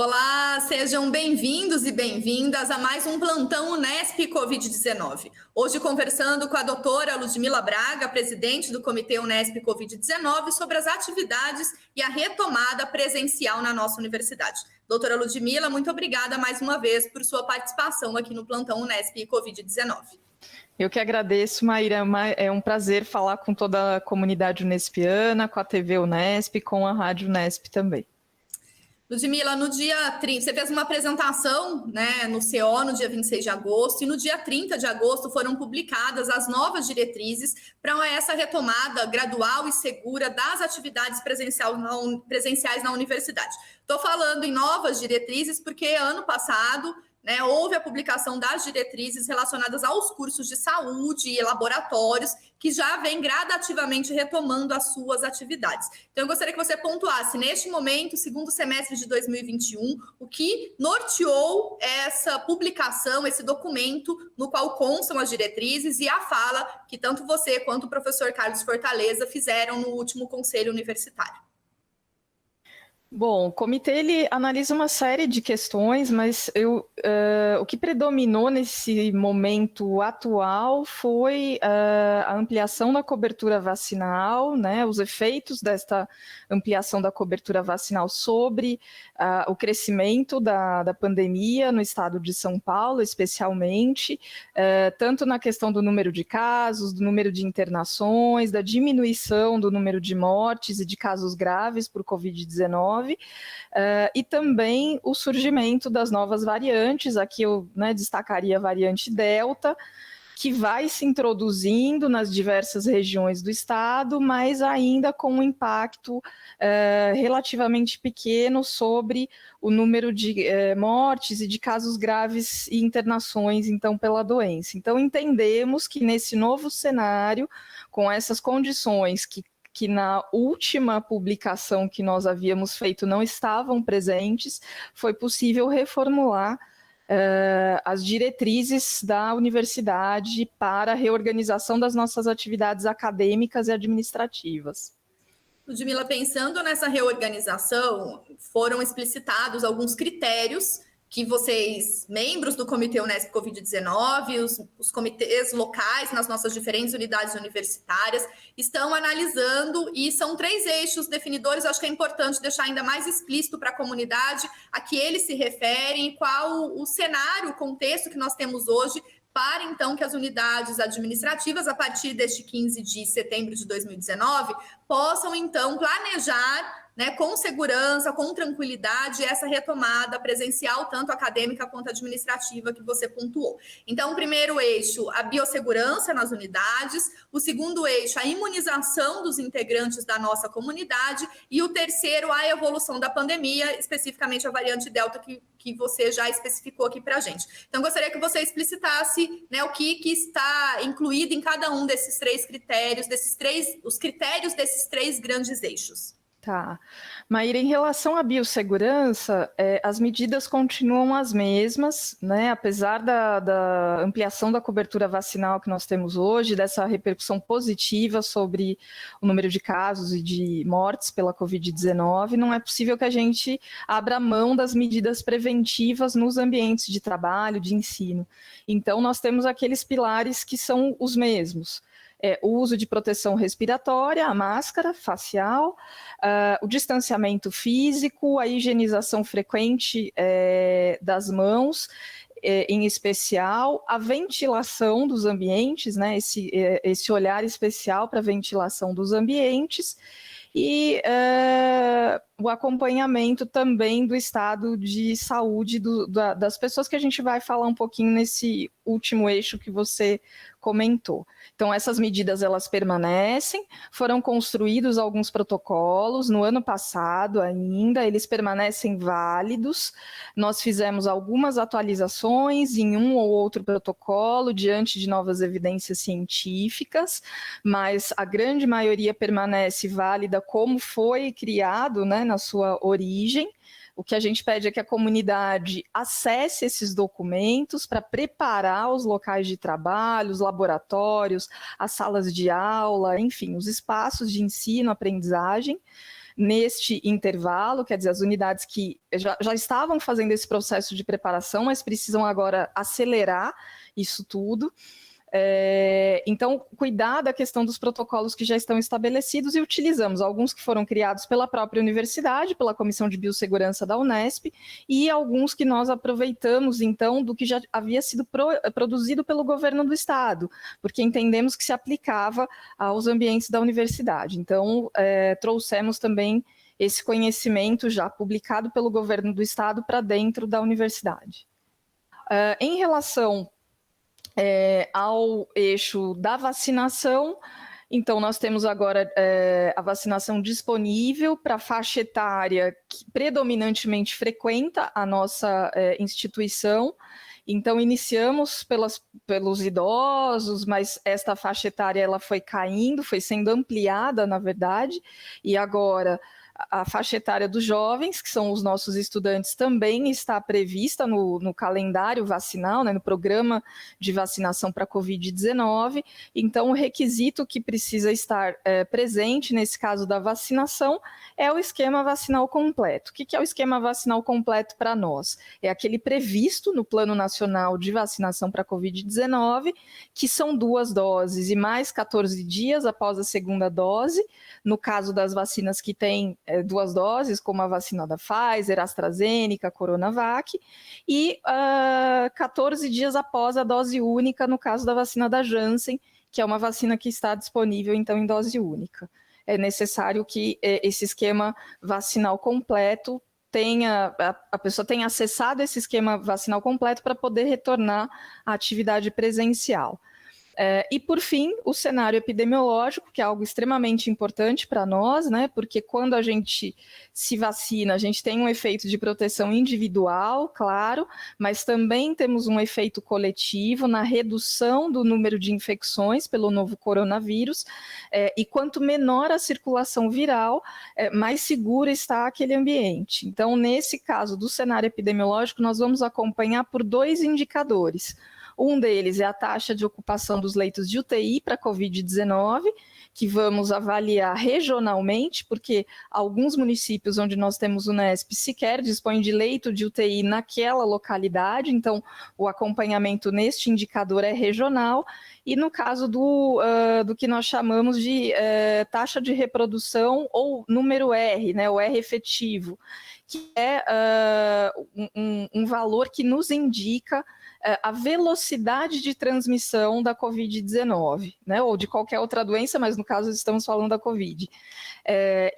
Olá, sejam bem-vindos e bem-vindas a mais um plantão Unesp Covid-19. Hoje conversando com a doutora Ludmila Braga, presidente do Comitê Unesp Covid-19, sobre as atividades e a retomada presencial na nossa universidade. Doutora Ludmila, muito obrigada mais uma vez por sua participação aqui no plantão Unesp Covid-19. Eu que agradeço, Maíra. É um prazer falar com toda a comunidade unespiana, com a TV Unesp, com a Rádio Unesp também. Ludmila, no dia 30, você fez uma apresentação, no CO no dia 26 de agosto, e no dia 30 de agosto foram publicadas as novas diretrizes para essa retomada gradual e segura das atividades presenciais na universidade. Estou falando em novas diretrizes porque ano passado houve a publicação das diretrizes relacionadas aos cursos de saúde e laboratórios, que já vem gradativamente retomando as suas atividades. Então, eu gostaria que você pontuasse, neste momento, segundo semestre de 2021, o que norteou essa publicação, esse documento, no qual constam as diretrizes e a fala que tanto você quanto o professor Carlos Fortaleza fizeram no último Conselho Universitário. Bom, o comitê ele analisa uma série de questões, mas o que predominou nesse momento atual foi a ampliação da cobertura vacinal, os efeitos desta ampliação da cobertura vacinal sobre o crescimento da pandemia no estado de São Paulo, especialmente, tanto na questão do número de casos, do número de internações, da diminuição do número de mortes e de casos graves por Covid-19, e também o surgimento das novas variantes. Aqui eu destacaria a variante Delta, que vai se introduzindo nas diversas regiões do estado, mas ainda com um impacto relativamente pequeno sobre o número de mortes e de casos graves e internações, então, pela doença. Então, entendemos que nesse novo cenário, com essas condições que na última publicação que nós havíamos feito não estavam presentes, foi possível reformular as diretrizes da universidade para a reorganização das nossas atividades acadêmicas e administrativas. Ludmila, pensando nessa reorganização, foram explicitados alguns critérios que vocês, membros do Comitê Unesp Covid-19, os comitês locais nas nossas diferentes unidades universitárias, estão analisando, e são 3 eixos definidores. Acho que é importante deixar ainda mais explícito para a comunidade a que eles se referem, qual o cenário, o contexto que nós temos hoje, para, então, que as unidades administrativas, a partir deste 15 de setembro de 2019, possam, então, planejar com segurança, com tranquilidade, essa retomada presencial, tanto acadêmica quanto administrativa, que você pontuou. Então, o primeiro eixo, a biossegurança nas unidades; o segundo eixo, a imunização dos integrantes da nossa comunidade; e o terceiro, a evolução da pandemia, especificamente a variante Delta, que você já especificou aqui para a gente. Então, gostaria que você explicitasse o que está incluído em cada um desses 3 critérios, os critérios desses 3 grandes eixos. Tá. Maíra, em relação à biossegurança, as medidas continuam as mesmas, apesar da ampliação da cobertura vacinal que nós temos hoje, dessa repercussão positiva sobre o número de casos e de mortes pela Covid-19, não é possível que a gente abra mão das medidas preventivas nos ambientes de trabalho, de ensino. Então, nós temos aqueles pilares que são os mesmos. O uso de proteção respiratória, a máscara facial, o distanciamento físico, a higienização frequente das mãos, em especial, a ventilação dos ambientes, esse olhar especial para a ventilação dos ambientes, e o acompanhamento também do estado de saúde das pessoas, que a gente vai falar um pouquinho nesse último eixo que você comentou. Então, essas medidas, elas permanecem, foram construídos alguns protocolos no ano passado ainda, eles permanecem válidos. Nós fizemos algumas atualizações em um ou outro protocolo diante de novas evidências científicas, mas a grande maioria permanece válida como foi criado, na sua origem. O que a gente pede é que a comunidade acesse esses documentos para preparar os locais de trabalho, os laboratórios, as salas de aula, enfim, os espaços de ensino, aprendizagem, neste intervalo, quer dizer, as unidades que já estavam fazendo esse processo de preparação, mas precisam agora acelerar isso tudo. Então, cuidar da questão dos protocolos que já estão estabelecidos, e utilizamos alguns que foram criados pela própria universidade, pela Comissão de Biossegurança da Unesp, e alguns que nós aproveitamos, então, do que já havia sido produzido pelo governo do estado, porque entendemos que se aplicava aos ambientes da universidade. Então, trouxemos também esse conhecimento já publicado pelo governo do estado para dentro da universidade. Em relação ao eixo da vacinação, então nós temos agora a vacinação disponível para a faixa etária que predominantemente frequenta a nossa instituição. Então iniciamos pelos idosos, mas esta faixa etária ela foi caindo, foi sendo ampliada, na verdade, e agora a faixa etária dos jovens, que são os nossos estudantes, também está prevista no calendário vacinal, né, no programa de vacinação para a Covid-19. Então, o requisito que precisa estar presente, nesse caso da vacinação, é o esquema vacinal completo. O que é o esquema vacinal completo para nós? É aquele previsto no Plano Nacional de Vacinação para a Covid-19, que são 2 doses e mais 14 dias após a segunda dose, no caso das vacinas que têm 2 doses, como a vacina da Pfizer, AstraZeneca, Coronavac, e 14 dias após a dose única, no caso da vacina da Janssen, que é uma vacina que está disponível, então, em dose única. É necessário que esse esquema vacinal completo a pessoa tenha acessado esse esquema vacinal completo para poder retornar à atividade presencial. E, por fim, o cenário epidemiológico, que é algo extremamente importante para nós, né? Porque quando a gente se vacina, a gente tem um efeito de proteção individual, claro, mas também temos um efeito coletivo na redução do número de infecções pelo novo coronavírus, e quanto menor a circulação viral, mais seguro está aquele ambiente. Então, nesse caso do cenário epidemiológico, nós vamos acompanhar por 2 indicadores. Um deles é a taxa de ocupação dos leitos de UTI para a Covid-19, que vamos avaliar regionalmente, porque alguns municípios onde nós temos o Unesp sequer dispõem de leito de UTI naquela localidade, então o acompanhamento neste indicador é regional. E no caso do que nós chamamos de taxa de reprodução ou número R, né, o R efetivo, que é um valor que nos indica a velocidade de transmissão da Covid-19, né, ou de qualquer outra doença, mas no caso estamos falando da Covid.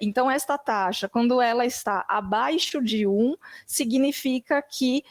Então, esta taxa, quando ela está abaixo de 1, significa que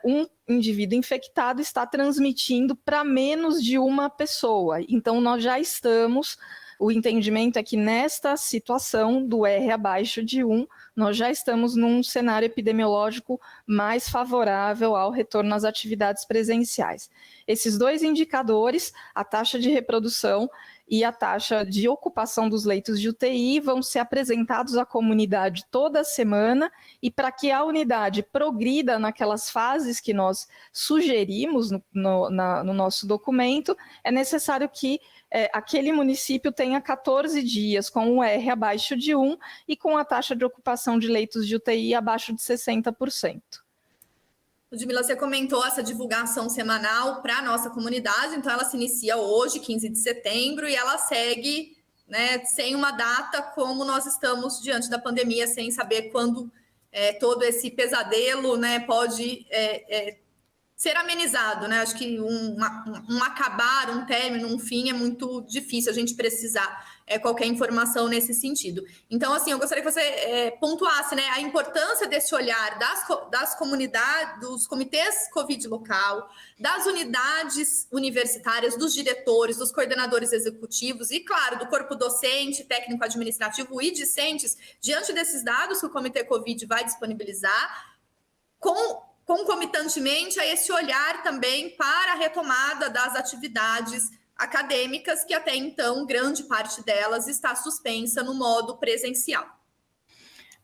um indivíduo infectado está transmitindo para menos de uma pessoa. Então, nós já estamos... O entendimento é que nesta situação do R abaixo de 1, nós já estamos num cenário epidemiológico mais favorável ao retorno às atividades presenciais. Esses 2 indicadores, a taxa de reprodução e a taxa de ocupação dos leitos de UTI, vão ser apresentados à comunidade toda semana, e para que a unidade progrida naquelas fases que nós sugerimos no nosso documento, é necessário que aquele município tenha 14 dias com o R abaixo de 1 e com a taxa de ocupação de leitos de UTI abaixo de 60%. Ludmila, você comentou essa divulgação semanal para a nossa comunidade, então ela se inicia hoje, 15 de setembro, e ela segue, né, sem uma data, como nós estamos diante da pandemia, sem saber quando todo esse pesadelo, né, pode ser amenizado, né? Acho que um acabar, um término, um fim é muito difícil a gente precisar qualquer informação nesse sentido. Então, assim, eu gostaria que você pontuasse, né, a importância desse olhar das comunidades, dos comitês Covid local, das unidades universitárias, dos diretores, dos coordenadores executivos e, claro, do corpo docente, técnico-administrativo e discentes, diante desses dados que o Comitê Covid vai disponibilizar, concomitantemente a esse olhar também para a retomada das atividades acadêmicas, que até então, grande parte delas está suspensa no modo presencial.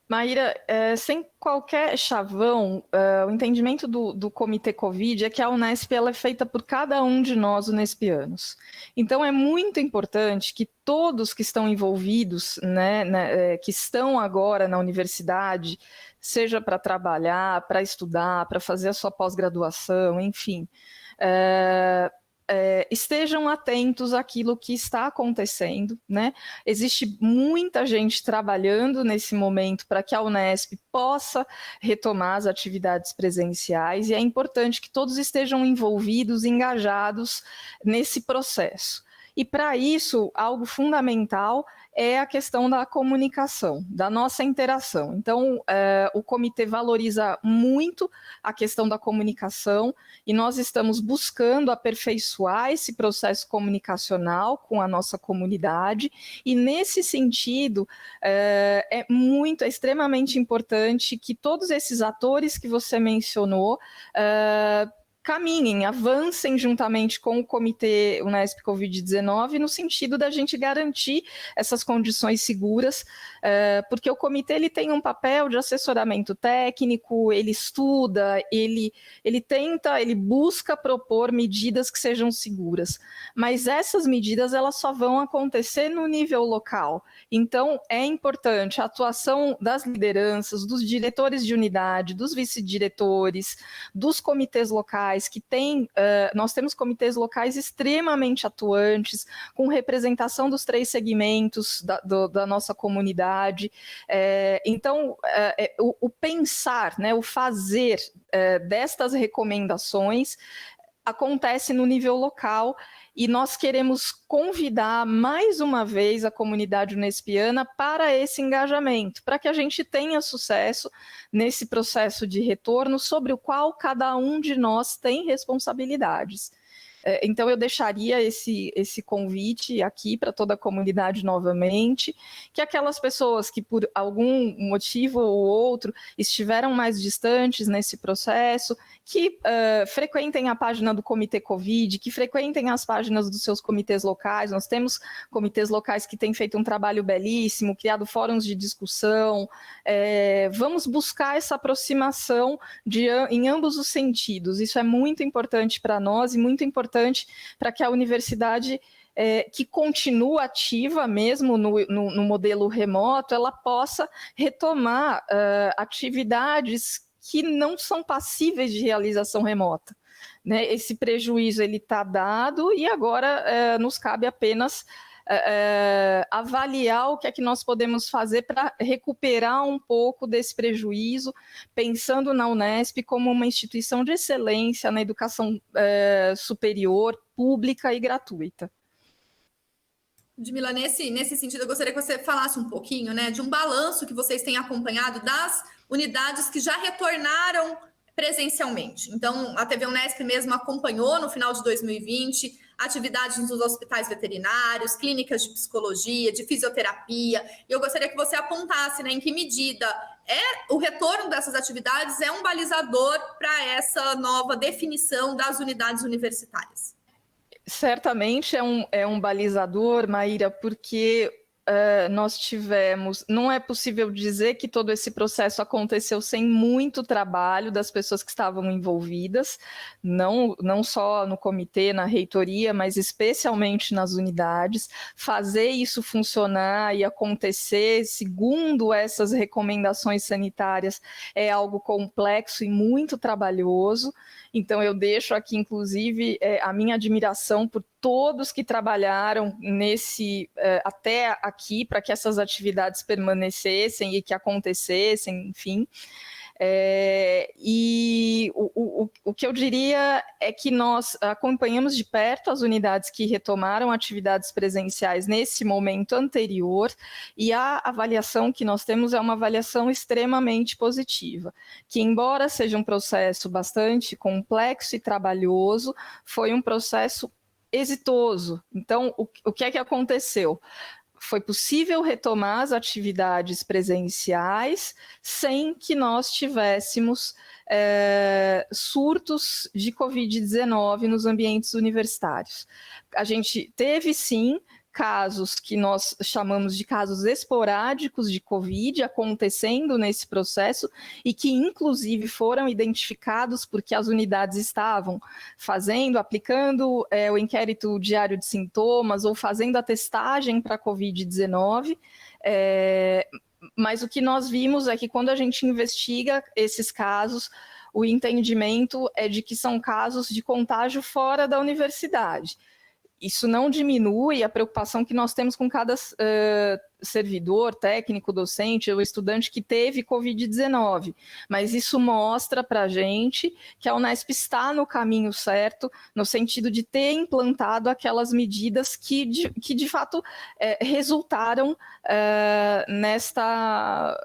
Maíra, sem qualquer chavão, o entendimento do Comitê Covid é que a Unesp ela é feita por cada um de nós unespianos. Então, é muito importante que todos que estão envolvidos, que estão agora na universidade, seja para trabalhar, para estudar, para fazer a sua pós-graduação, enfim, estejam atentos àquilo que está acontecendo, né? Existe muita gente trabalhando nesse momento para que a Unesp possa retomar as atividades presenciais e é importante que todos estejam envolvidos, engajados nesse processo. E para isso, algo fundamental é a questão da comunicação, da nossa interação. Então, o comitê valoriza muito a questão da comunicação e nós estamos buscando aperfeiçoar esse processo comunicacional com a nossa comunidade e, nesse sentido, é extremamente importante que todos esses atores que você mencionou caminhem, avancem juntamente com o Comitê Unesp Covid-19 no sentido da gente garantir essas condições seguras, porque o comitê ele tem um papel de assessoramento técnico, ele estuda, ele tenta, ele busca propor medidas que sejam seguras, mas essas medidas elas só vão acontecer no nível local. Então, é importante a atuação das lideranças, dos diretores de unidade, dos vice-diretores, dos comitês locais, que nós temos comitês locais extremamente atuantes, com representação dos 3 segmentos da nossa comunidade. Então, o pensar, né, o fazer destas recomendações acontece no nível local e nós queremos convidar mais uma vez a comunidade unespiana para esse engajamento, para que a gente tenha sucesso nesse processo de retorno sobre o qual cada um de nós tem responsabilidades. Então, eu deixaria esse convite aqui para toda a comunidade novamente, que aquelas pessoas que por algum motivo ou outro estiveram mais distantes nesse processo, que frequentem a página do Comitê Covid, que frequentem as páginas dos seus comitês locais. Nós temos comitês locais que têm feito um trabalho belíssimo, criado fóruns de discussão. Vamos buscar essa aproximação em ambos os sentidos. Isso é muito importante para nós e muito importante para que a universidade, que continua ativa mesmo no modelo remoto, ela possa retomar atividades que não são passíveis de realização remota. Né? Esse prejuízo está dado e agora nos cabe apenas avaliar o que é que nós podemos fazer para recuperar um pouco desse prejuízo, pensando na Unesp como uma instituição de excelência na educação superior, pública e gratuita. Ludmila, nesse sentido, eu gostaria que você falasse um pouquinho, né, de um balanço que vocês têm acompanhado das unidades que já retornaram presencialmente. Então, a TV Unesp mesmo acompanhou no final de 2020 atividades nos hospitais veterinários, clínicas de psicologia, de fisioterapia. E eu gostaria que você apontasse, né, em que medida o retorno dessas atividades é um balizador para essa nova definição das unidades universitárias. Certamente é um balizador, Maíra, porque nós tivemos... Não é possível dizer que todo esse processo aconteceu sem muito trabalho das pessoas que estavam envolvidas, não só no comitê, na reitoria, mas especialmente nas unidades. Fazer isso funcionar e acontecer segundo essas recomendações sanitárias é algo complexo e muito trabalhoso. Então, eu deixo aqui, inclusive, a minha admiração por todos que trabalharam até aqui para que essas atividades permanecessem e que acontecessem, enfim. E o que eu diria é que nós acompanhamos de perto as unidades que retomaram atividades presenciais nesse momento anterior, e a avaliação que nós temos é uma avaliação extremamente positiva, que embora seja um processo bastante complexo e trabalhoso, foi um processo exitoso. Então, o que é que aconteceu? Foi possível retomar as atividades presenciais sem que nós tivéssemos surtos de Covid-19 nos ambientes universitários. A gente teve, sim, casos que nós chamamos de casos esporádicos de Covid acontecendo nesse processo e que, inclusive, foram identificados porque as unidades estavam aplicando o inquérito diário de sintomas ou fazendo a testagem para a Covid-19. Mas o que nós vimos é que quando a gente investiga esses casos, o entendimento é de que são casos de contágio fora da universidade. Isso não diminui a preocupação que nós temos com cada servidor, técnico, docente ou estudante que teve Covid-19, mas isso mostra para a gente que a Unesp está no caminho certo, no sentido de ter implantado aquelas medidas que de fato resultaram nessa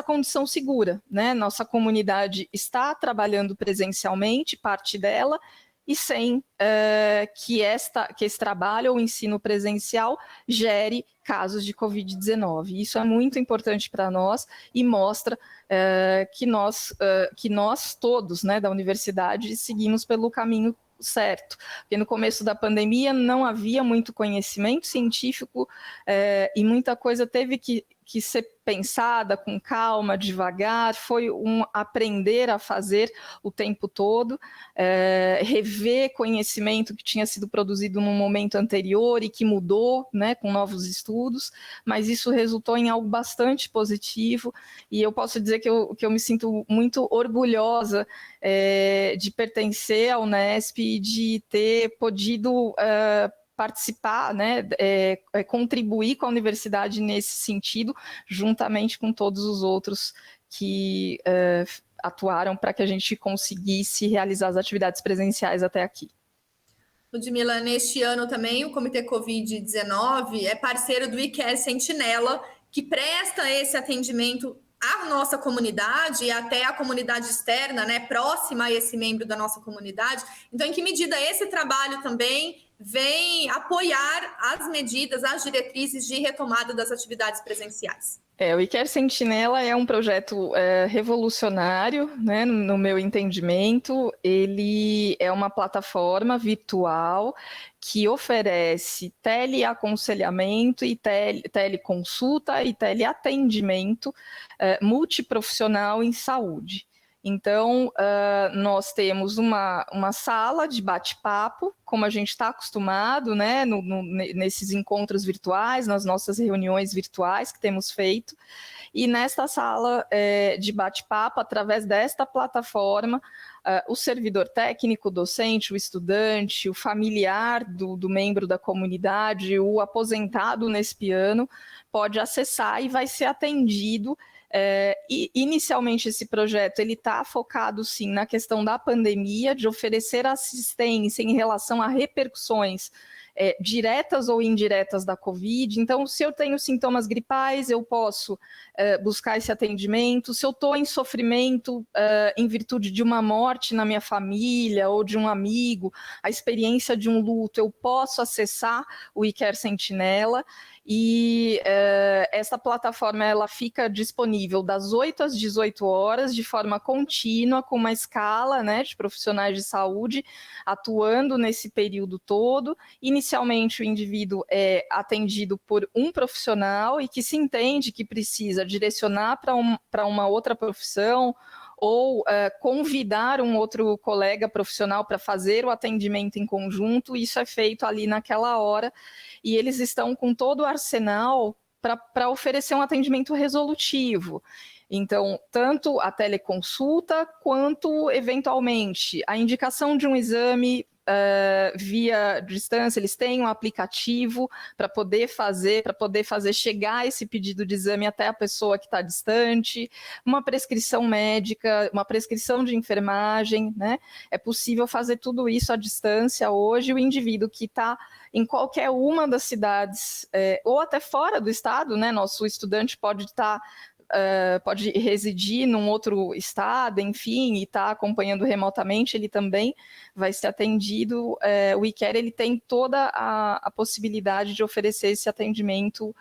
condição segura, né? Nossa comunidade está trabalhando presencialmente, parte dela, e sem que esse trabalho ou ensino presencial gere casos de Covid-19. Isso é muito importante para nós e mostra que nós todos, né, da universidade seguimos pelo caminho certo, porque no começo da pandemia não havia muito conhecimento científico e muita coisa teve que ser pensada com calma, devagar, foi um aprender a fazer o tempo todo, rever conhecimento que tinha sido produzido num momento anterior e que mudou, né, com novos estudos, mas isso resultou em algo bastante positivo e eu posso dizer que eu me sinto muito orgulhosa de pertencer à Unesp e de ter podido participar, né, contribuir com a universidade nesse sentido, juntamente com todos os outros que atuaram para que a gente conseguisse realizar as atividades presenciais até aqui. Ludmila, neste ano também o Comitê Covid-19 é parceiro do IQER Sentinela, que presta esse atendimento à nossa comunidade e até à comunidade externa, né, próxima a esse membro da nossa comunidade. Então, em que medida esse trabalho também vem apoiar as medidas, as diretrizes de retomada das atividades presenciais? O IQER Sentinela é um projeto revolucionário, né, no meu entendimento. Ele é uma plataforma virtual que oferece teleaconselhamento e teleconsulta e teleatendimento multiprofissional em saúde. Então, nós temos uma sala de bate-papo, como a gente está acostumado, né, nesses encontros virtuais, nas nossas reuniões virtuais que temos feito, e nesta sala de bate-papo, através desta plataforma, o servidor técnico, o docente, o estudante, o familiar do membro da comunidade, o aposentado nesse ano, pode acessar e vai ser atendido. E inicialmente esse projeto ele está focado sim na questão da pandemia, de oferecer assistência em relação a repercussões diretas ou indiretas da Covid. Então, se eu tenho sintomas gripais, eu posso buscar esse atendimento. Se eu estou em sofrimento em virtude de uma morte na minha família ou de um amigo, a experiência de um luto, eu posso acessar o IQER Sentinela. E essa plataforma ela fica disponível das 8 às 18 horas, de forma contínua, com uma escala, né, de profissionais de saúde atuando nesse período todo. Inicialmente, o indivíduo é atendido por um profissional e que se entende que precisa direcionar para uma outra profissão ou convidar um outro colega profissional para fazer o atendimento em conjunto. Isso é feito ali naquela hora e eles estão com todo o arsenal para oferecer um atendimento resolutivo. Então, tanto a teleconsulta quanto, eventualmente, a indicação de um exame via distância. Eles têm um aplicativo para poder fazer chegar esse pedido de exame até a pessoa que está distante, uma prescrição médica, uma prescrição de enfermagem, né? É possível fazer tudo isso à distância hoje. O indivíduo que está em qualquer uma das cidades, ou até fora do estado, né? Nosso estudante pode pode residir num outro estado, enfim, e está acompanhando remotamente, ele também vai ser atendido. O IQER ele tem toda a possibilidade de oferecer esse atendimento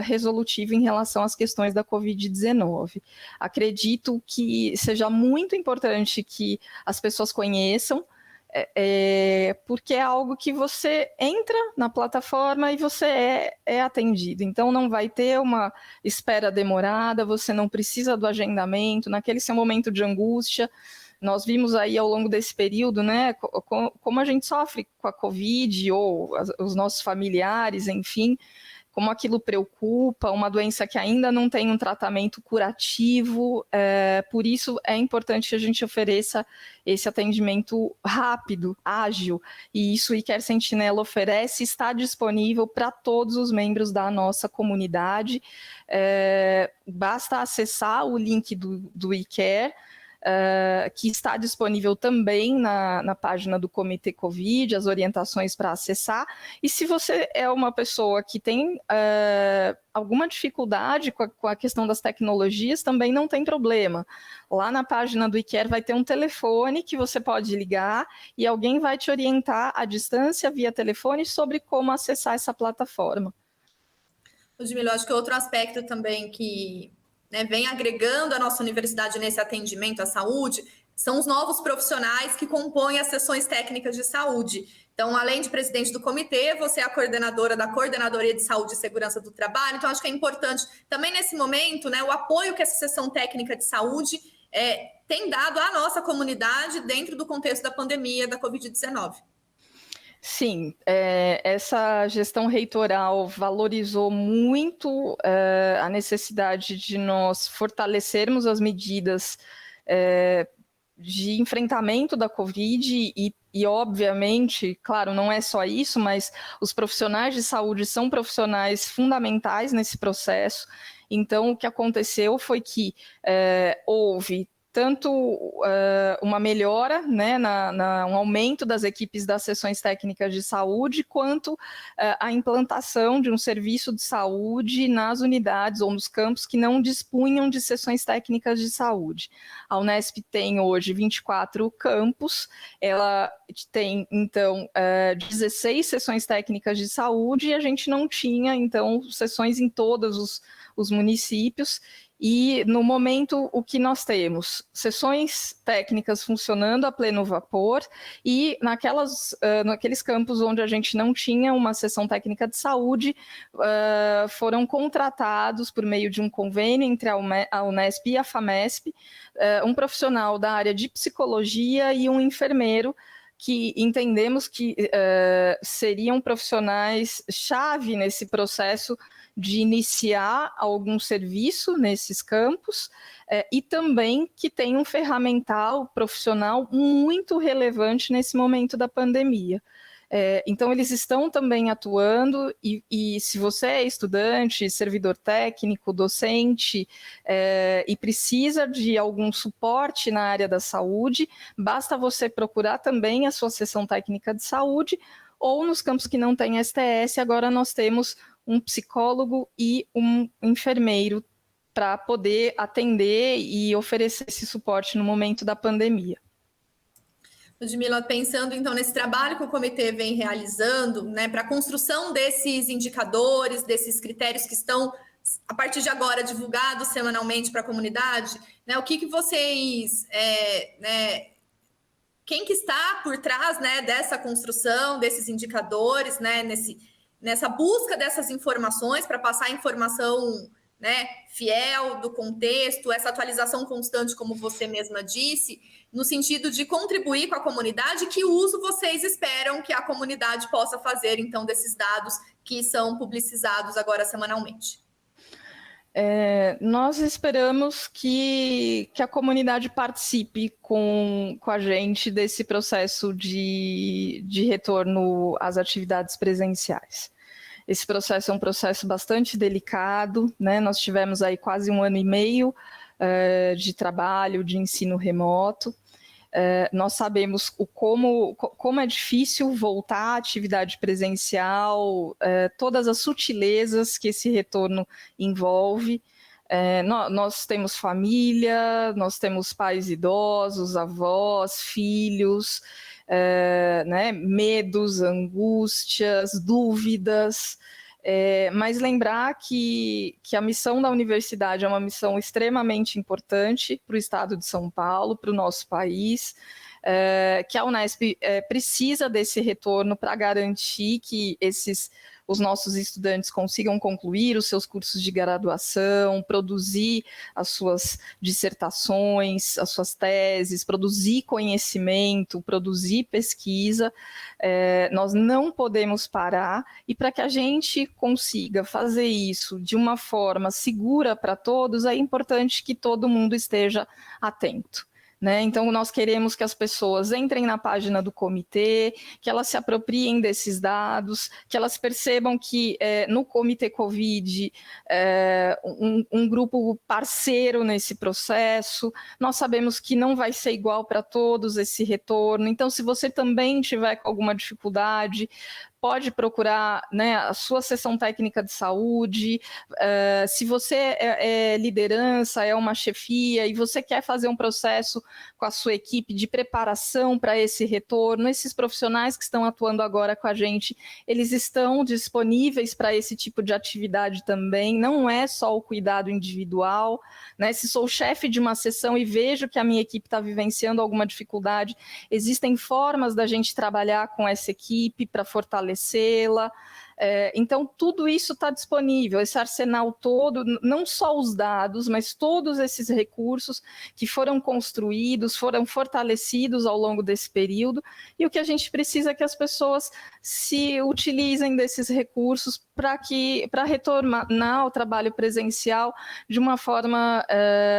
resolutivo em relação às questões da Covid-19. Acredito que seja muito importante que as pessoas conheçam porque é algo que você entra na plataforma e você é atendido. Então, não vai ter uma espera demorada, você não precisa do agendamento, naquele seu momento de angústia. Nós vimos aí ao longo desse período, né, como a gente sofre com a Covid ou os nossos familiares, enfim, como aquilo preocupa, uma doença que ainda não tem um tratamento curativo, por isso é importante que a gente ofereça esse atendimento rápido, ágil, e isso o eCare Sentinela oferece, está disponível para todos os membros da nossa comunidade, basta acessar o link do eCare, que está disponível também na página do Comitê Covid, as orientações para acessar. E se você é uma pessoa que tem alguma dificuldade com a questão das tecnologias, também não tem problema. Lá na página do eCare vai ter um telefone que você pode ligar e alguém vai te orientar à distância, via telefone, sobre como acessar essa plataforma. Ludmila, acho que outro aspecto também que vem agregando a nossa universidade nesse atendimento à saúde são os novos profissionais que compõem as sessões técnicas de saúde. Então, além de presidente do comitê, você é a coordenadora da Coordenadoria de Saúde e Segurança do Trabalho. Então, acho que é importante também nesse momento, o apoio que essa sessão técnica de saúde tem dado à nossa comunidade dentro do contexto da pandemia da Covid-19. Sim, essa gestão reitoral valorizou muito a necessidade de nós fortalecermos as medidas de enfrentamento da Covid e, obviamente, claro, não é só isso, mas os profissionais de saúde são profissionais fundamentais nesse processo. Então, o que aconteceu foi que houve tanto uma melhora, né, um aumento das equipes das sessões técnicas de saúde, quanto a implantação de um serviço de saúde nas unidades ou nos campos que não dispunham de sessões técnicas de saúde. A Unesp tem hoje 24 campos, ela tem, então, 16 sessões técnicas de saúde e a gente não tinha, então, sessões em todos os municípios. E, no momento, o que nós temos? Sessões técnicas funcionando a pleno vapor e naqueles campos onde a gente não tinha uma sessão técnica de saúde, foram contratados, por meio de um convênio entre a Unesp e a FAMESP, um profissional da área de psicologia e um enfermeiro, que entendemos que seriam profissionais-chave nesse processo de iniciar algum serviço nesses campos e também que tem um ferramental profissional muito relevante nesse momento da pandemia. Então, eles estão também atuando e se você é estudante, servidor técnico, docente e precisa de algum suporte na área da saúde, basta você procurar também a sua sessão técnica de saúde ou nos campos que não tem STS, agora nós temos um psicólogo e um enfermeiro para poder atender e oferecer esse suporte no momento da pandemia. Ludmila, pensando então nesse trabalho que o comitê vem realizando, para a construção desses indicadores, desses critérios que estão, a partir de agora, divulgados semanalmente para a comunidade, o que vocês, quem que está por trás dessa construção, desses indicadores, nessa busca dessas informações para passar a informação fiel do contexto, essa atualização constante, como você mesma disse, no sentido de contribuir com a comunidade, que uso vocês esperam que a comunidade possa fazer, então, desses dados que são publicizados agora semanalmente? Nós esperamos que a comunidade participe com a gente desse processo de retorno às atividades presenciais. Esse processo é um processo bastante delicado, né? Nós tivemos aí quase 1 ano e meio de trabalho, de ensino remoto. Nós sabemos como é difícil voltar à atividade presencial, todas as sutilezas que esse retorno envolve. Nós temos família, nós temos pais idosos, avós, filhos, medos, angústias, dúvidas, mas lembrar que a missão da universidade é uma missão extremamente importante para o estado de São Paulo, para o nosso país. que a Unesp precisa desse retorno para garantir que os nossos estudantes consigam concluir os seus cursos de graduação, produzir as suas dissertações, as suas teses, produzir conhecimento, produzir pesquisa. Nós não podemos parar, e para que a gente consiga fazer isso de uma forma segura para todos, é importante que todo mundo esteja atento. Então, nós queremos que as pessoas entrem na página do comitê, que elas se apropriem desses dados, que elas percebam que no Comitê Covid, um grupo parceiro nesse processo, nós sabemos que não vai ser igual para todos esse retorno. Então, se você também tiver com alguma dificuldade, pode procurar a sua seção técnica de saúde. Se você é liderança, é uma chefia, e você quer fazer um processo com a sua equipe de preparação para esse retorno, esses profissionais que estão atuando agora com a gente, eles estão disponíveis para esse tipo de atividade também, não é só o cuidado individual. Se sou chefe de uma seção e vejo que a minha equipe está vivenciando alguma dificuldade, existem formas da gente trabalhar com essa equipe para fortalecê-la. Então, tudo isso está disponível, esse arsenal todo, não só os dados, mas todos esses recursos que foram construídos, foram fortalecidos ao longo desse período, e o que a gente precisa é que as pessoas se utilizem desses recursos para retornar ao trabalho presencial de uma forma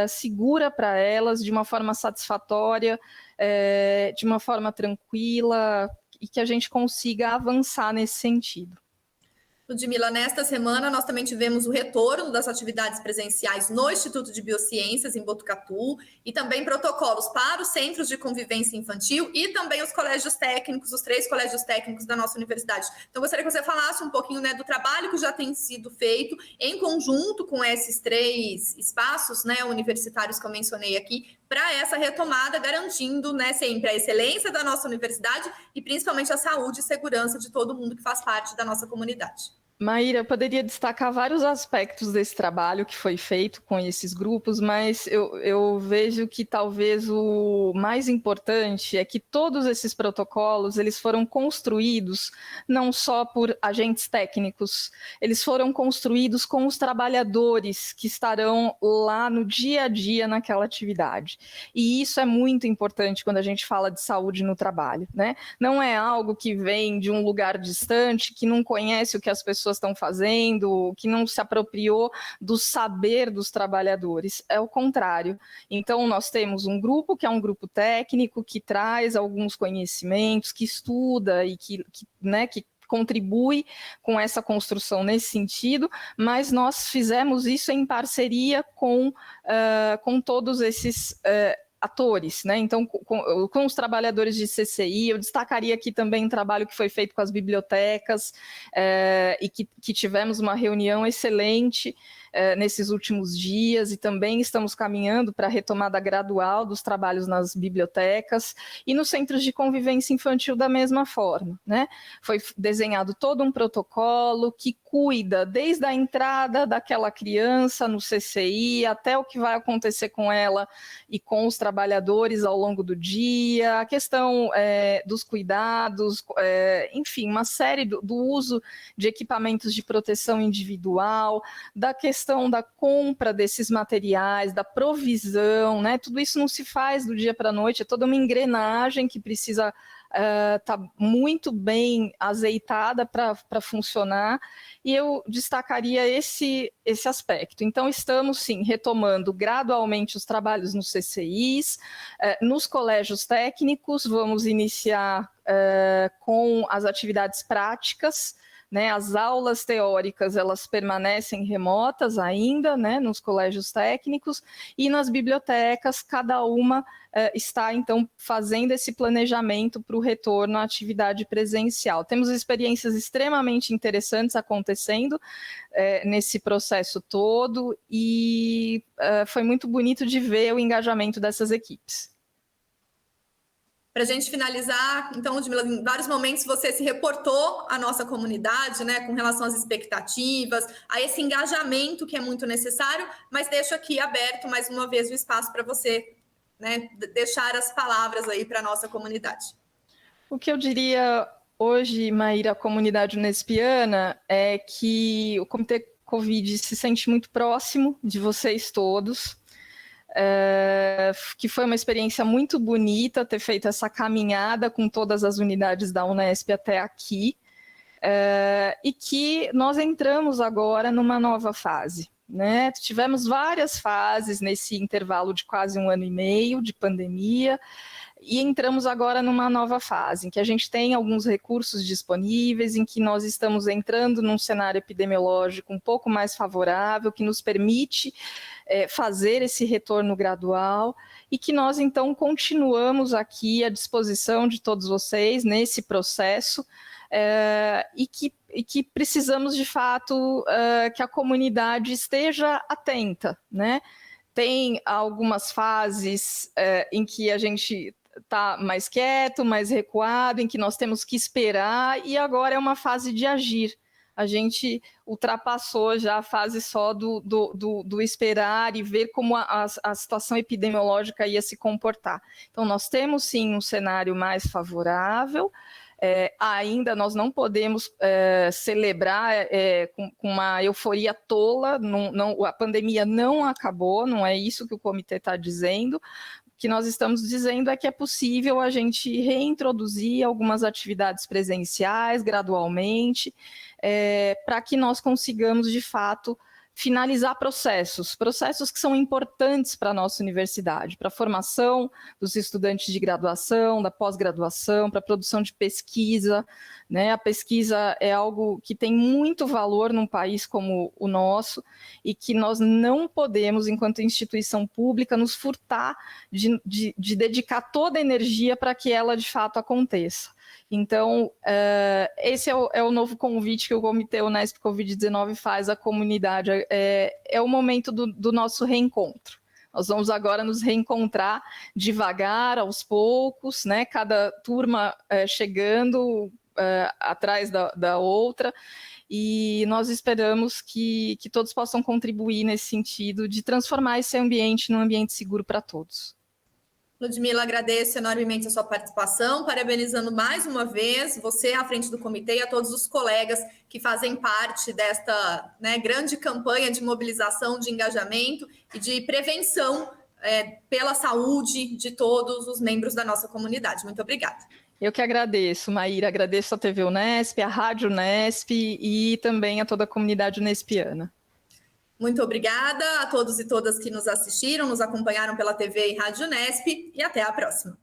segura para elas, de uma forma satisfatória, de uma forma tranquila, e que a gente consiga avançar nesse sentido. Ludmila, nesta semana nós também tivemos o retorno das atividades presenciais no Instituto de Biociências, em Botucatu, e também protocolos para os centros de convivência infantil e também os colégios técnicos, os 3 colégios técnicos da nossa universidade. Então, gostaria que você falasse um pouquinho do trabalho que já tem sido feito em conjunto com esses 3 espaços universitários que eu mencionei aqui, para essa retomada, garantindo sempre a excelência da nossa universidade e principalmente a saúde e segurança de todo mundo que faz parte da nossa comunidade. Maíra, eu poderia destacar vários aspectos desse trabalho que foi feito com esses grupos, mas eu vejo que talvez o mais importante é que todos esses protocolos, eles foram construídos não só por agentes técnicos, eles foram construídos com os trabalhadores que estarão lá no dia a dia naquela atividade. E isso é muito importante quando a gente fala de saúde no trabalho, Não é algo que vem de um lugar distante, que não conhece o que as pessoas estão fazendo, que não se apropriou do saber dos trabalhadores, é o contrário. Então, nós temos um grupo que é um grupo técnico, que traz alguns conhecimentos, que estuda e que contribui com essa construção nesse sentido, mas nós fizemos isso em parceria com todos esses atores, Então, com os trabalhadores de CCI, eu destacaria aqui também um trabalho que foi feito com as bibliotecas e que tivemos uma reunião excelente nesses últimos dias, e também estamos caminhando para a retomada gradual dos trabalhos nas bibliotecas e nos centros de convivência infantil da mesma forma, Foi desenhado todo um protocolo que cuida desde a entrada daquela criança no CCI até o que vai acontecer com ela e com os trabalhadores ao longo do dia, a questão dos cuidados, enfim, uma série do uso de equipamentos de proteção individual, da questão da compra desses materiais, da provisão, tudo isso não se faz do dia para a noite, é toda uma engrenagem que precisa estar muito bem azeitada para funcionar, e eu destacaria esse aspecto. Então, estamos, sim, retomando gradualmente os trabalhos nos CCIs, nos colégios técnicos, vamos iniciar com as atividades práticas, As aulas teóricas, elas permanecem remotas ainda, nos colégios técnicos, e nas bibliotecas, cada uma está, então, fazendo esse planejamento para o retorno à atividade presencial. Temos experiências extremamente interessantes acontecendo nesse processo todo, e foi muito bonito de ver o engajamento dessas equipes. Para a gente finalizar, então, Ludmila, em vários momentos você se reportou à nossa comunidade, com relação às expectativas, a esse engajamento que é muito necessário, mas deixo aqui aberto mais uma vez o espaço para você né, deixar as palavras aí para a nossa comunidade. O que eu diria hoje, Maíra, a comunidade unespiana, é que o Comitê Covid se sente muito próximo de vocês todos, que foi uma experiência muito bonita ter feito essa caminhada com todas as unidades da Unesp até aqui, e que nós entramos agora numa nova fase. Né? Tivemos várias fases nesse intervalo de quase 1 ano e meio de pandemia, e entramos agora numa nova fase, em que a gente tem alguns recursos disponíveis, em que nós estamos entrando num cenário epidemiológico um pouco mais favorável, que nos permite fazer esse retorno gradual, e que nós, então, continuamos aqui à disposição de todos vocês nesse processo, e que precisamos, de fato, que a comunidade esteja atenta, né? Tem algumas fases em que a gente está mais quieto, mais recuado, em que nós temos que esperar, e agora é uma fase de agir. A gente ultrapassou já a fase só do esperar e ver como a situação epidemiológica ia se comportar. Então, nós temos, sim, um cenário mais favorável. Ainda nós não podemos celebrar com uma euforia tola, a pandemia não acabou, não é isso que o comitê está dizendo. O que nós estamos dizendo é que é possível a gente reintroduzir algumas atividades presenciais gradualmente, para que nós consigamos, de fato, finalizar processos que são importantes para a nossa universidade, para a formação dos estudantes de graduação, da pós-graduação, para a produção de pesquisa, né? A pesquisa é algo que tem muito valor num país como o nosso e que nós não podemos, enquanto instituição pública, nos furtar de dedicar toda a energia para que ela, de fato, aconteça. Então, esse é o novo convite que o Comitê Unesp Covid-19 faz à comunidade. É o momento do nosso reencontro. Nós vamos agora nos reencontrar devagar, aos poucos, né? Cada turma chegando atrás da outra, e nós esperamos que todos possam contribuir nesse sentido de transformar esse ambiente num ambiente seguro para todos. Ludmila, agradeço enormemente a sua participação, parabenizando mais uma vez você à frente do comitê e a todos os colegas que fazem parte desta, né, grande campanha de mobilização, de engajamento e de prevenção pela saúde de todos os membros da nossa comunidade. Muito obrigada. Eu que agradeço, Maíra, agradeço a TV Unesp, a Rádio Unesp e também a toda a comunidade unespiana. Muito obrigada a todos e todas que nos assistiram, nos acompanharam pela TV e Rádio Unesp, e até a próxima.